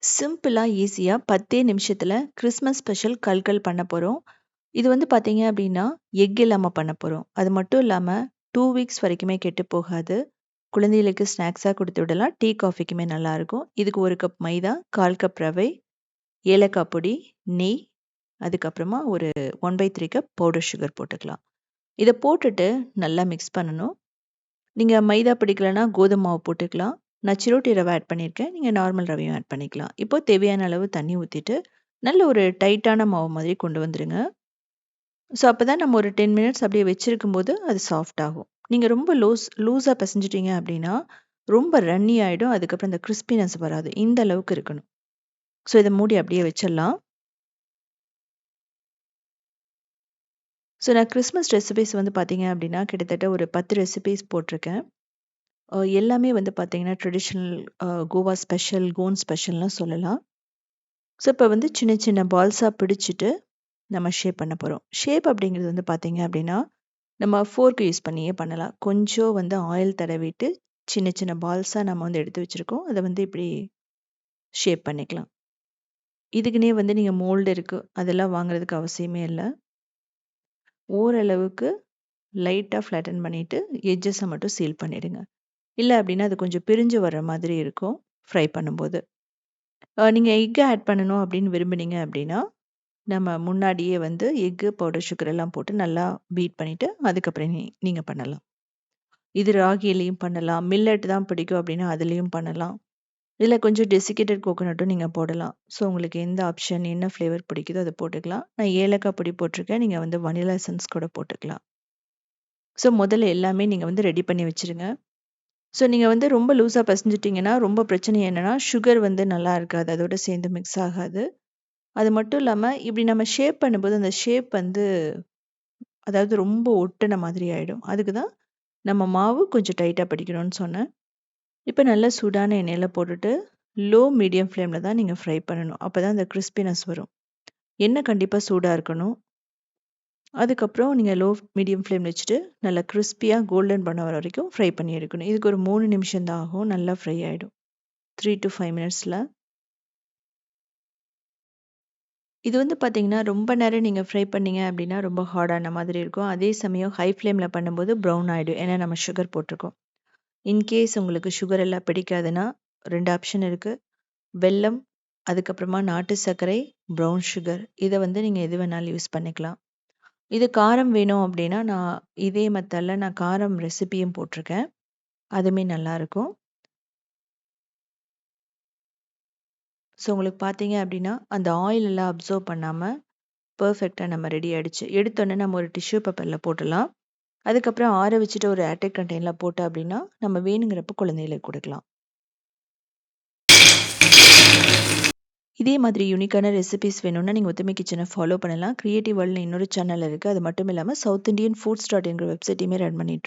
சிம்பிளா, ஈஸியா 10 நிமிஷத்துல கிறிஸ்மஸ் ஸ்பெஷல் கல்கல் பண்ண போறோம். இது வந்து பார்த்தீங்க அப்டின்னா, எக் இல்லாம பண்ண போறோம். அது மட்டும் இல்லாம 2 வீக்ஸ் வரைக்குமே கெட்டு போகாது. குழந்தைகளுக்கு ஸ்நாக்ஸா குடுத்து விடலாம். டீ, காஃபிக்குமே நல்லாருக்கும். இதுக்கு 1 கப் மைதா, 1/4 கப் ரவை, ஏலக்காய் பொடி, நெய், அதுக்கப்புறமா ஒரு 1/3 கப் பவுடர் சுகர் போட்டுக்கலாம். இத போட்டுட்டு நல்லா மிக்ஸ் பண்ணணும். நீங்க மைதா பிடிக்கலன்னா கோதும மாவு போட்டுக்கலாம். நான் சிரோட்டி ரவை ஆட் பண்ணியிருக்கேன். நீங்க நார்மல் ரவையும் ஆட் பண்ணிக்கலாம். இப்போ தேவையான அளவு தண்ணி ஊத்திட்டு, நல்ல ஒரு டைட்டான மாவு மாதிரி கொண்டு வந்துருங்க. ஸோ அப்பதான் நம்ம ஒரு 10 மினிட்ஸ் அப்படியே வச்சிருக்கும்போது அது சாஃப்ட் ஆகும். நீங்க ரொம்ப லூஸா பெசஞ்சிட்டீங்க அப்படின்னா, ரொம்ப ரன்னி ஆயிடும். அதுக்கப்புறம் அந்த கிரிஸ்பினஸ் வராது. இந்த அளவுக்கு இருக்கணும். ஸோ இத மூடி அப்படியே வச்சிடலாம். ஸோ நான் கிறிஸ்மஸ் ரெசிபீஸ் வந்து பார்த்தீங்க அப்படின்னா, கிட்டத்தட்ட ஒரு 10 ரெசிபீஸ் போட்டிருக்கேன். எல்லாமே வந்து பார்த்தீங்கன்னா, ட்ரெடிஷனல் கோவா ஸ்பெஷல், கோன் ஸ்பெஷல்னு சொல்லலாம். ஸோ இப்போ வந்து சின்ன சின்ன பால்ஸா பிடிச்சிட்டு நம்ம ஷேப் பண்ண போறோம். ஷேப் அப்படிங்கிறது வந்து பார்த்தீங்க அப்படின்னா, நம்ம ஃபோர்க் யூஸ் பண்ணியே பண்ணலாம். கொஞ்சம் வந்து ஆயில் தடவிட்டு சின்ன சின்ன பால்ஸா நம்ம வந்து எடுத்து வச்சிருக்கோம். அத வந்து இப்படி ஷேப் பண்ணிக்கலாம். இதுக்குன்னே வந்து நீங்க மோல்டு இருக்கு. அதெல்லாம் வாங்குறதுக்கு அவசியமே இல்ல. ஓரளவுக்கு லைட்டா ஃப்ளாட்டன் பண்ணிட்டு எட்ஜஸ மட்டும் சீல் பண்ணிடுங்க. இல்ல அப்படின்னா அது கொஞ்சம் பிரிஞ்சு வர்ற மாதிரி இருக்கும் ஃப்ரை பண்ணும்போது. நீங்க எக் ஆட் பண்ணணும் அப்படின்னு விரும்புனீங்க அப்படின்னா, நம்ம முன்னாடியே வந்து எக்கு, பவுடர் சுகர் எல்லாம் போட்டு நல்லா பீட் பண்ணிட்டு, அதுக்கப்புறம் நீங்க பண்ணலாம். இது ராகிலயும் பண்ணலாம். மில்லட் தான் பிடிக்கும் அப்படின்னா அதுலயும் பண்ணலாம். இல்ல கொஞ்சம் டெசிகேட்டட் கோகோனட்டும் நீங்க போடலாம். ஸோ உங்களுக்கு எந்த ஆப்ஷன், என்ன ஃப்ளேவர் பிடிக்குதோ அத போட்டுக்கலாம். நான் ஏலக்காய் பொடி போட்டிருக்கேன். நீங்க வந்து வனிலா எசன்ஸ் கூட போட்டுக்கலாம். ஸோ முதல்ல எல்லாமே நீங்க வந்து ரெடி பண்ணி வச்சுருங்க. ஸோ நீங்க வந்து ரொம்ப லூஸா பெசஞ்சிட்டீங்கன்னா, ரொம்ப பிரச்சனை என்னன்னா, சுகர் வந்து நல்லா இருக்காது. அதோட சேர்ந்து மிக்ஸ் ஆகாது. அது மட்டும் இல்லாம, இப்படி நம்ம ஷேப் பண்ணும்போது, அந்த ஷேப் வந்து அதாவது ரொம்ப ஒட்டுன மாதிரி ஆயிடும். அதுக்கு தான் நம்ம மாவு கொஞ்சம் டைட்டா பிடிக்கணும்னு சொன்னேன். இப்ப நல்லா சூடான எண்ணெயில போட்டுட்டு, லோ மீடியம் ஃப்ளேம்ல தான் நீங்க ஃப்ரை பண்ணணும். அப்பதான் அந்த கிரிஸ்பினஸ் வரும். எண்ணெய் கண்டிப்பா சூடா இருக்கணும். அதுக்கப்புறம் நீங்க லோ மீடியம் ஃப்ளேம்ல வச்சுட்டு, நல்லா கிரிஸ்பியா கோல்டன் பண்ண வர வரைக்கும் ஃப்ரை பண்ணி எடுக்கணும். இதுக்கு ஒரு 3 நிமிஷம் தான் ஆகும். நல்லா ஃப்ரை ஆயிடும். 3 to 5 மினிட்ஸ்ல. இது வந்து பார்த்தீங்கன்னா, ரொம்ப நேரம் நீங்க ஃப்ரை பண்ணீங்க அப்படின்னா, ரொம்ப ஹார்டான மாதிரி இருக்கும். அதே சமயம் ஹை ஃப்ளேம்ல பண்ணும்போது ப்ரவுன் ஆயிடும். ஏன்னா நம்ம சுகர் போட்டிருக்கோம். இன்கேஸ் உங்களுக்கு சுகர் எல்லாம் பிடிக்காதுன்னா, 2 ஆப்ஷன் இருக்கு. வெல்லம், அதுக்கப்புறமா நாட்டு சர்க்கரை, ப்ரவுன் சுகர். இத வந்து நீங்க எது வேணாலும் யூஸ் பண்ணிக்கலாம். இது காரம் வேணும் அப்படின்னா, நான் இதே மெத்தட்ல நான் காரம் ரெசிபியும் போட்டிருக்கேன். அதுவுமே நல்லாருக்கும். ஸோ உங்களுக்கு பார்த்தீங்க அப்படின்னா, அந்த ஆயில் எல்லாம் அப்சர்வ் பண்ணாம பெர்ஃபெக்ட்டா நம்ம ரெடி ஆயிடுச்சு. எடுத்தோனே நம்ம ஒரு டிஷ்யூ பேப்பர்ல போட்டுடலாம். அதுக்கப்புறம் ஆற வச்சுட்டு ஒரு ஏர்டைட் கண்டெய்னர்ல போட்டோம் அப்படின்னா, நம்ம வேணுங்கிறப்ப குழந்தைகளுக்கு குடுக்கலாம். இதே மாதிரி யூனிக்கான ரெசிபீஸ் வேணும்னா, நீங்க உத்தமி கிச்சன ஃபாலோ பண்ணலாம். கிரியேட்டிவ் வேர்ல்ட்னு இன்னொரு சேனல் இருக்கு. அது மட்டும் இல்லாம சவுத் இண்டியன் ஃபுட்ஸ்.inங்கிற வெப்சைட்டையுமே ரன் பண்ணிட்டு இருக்கோம்.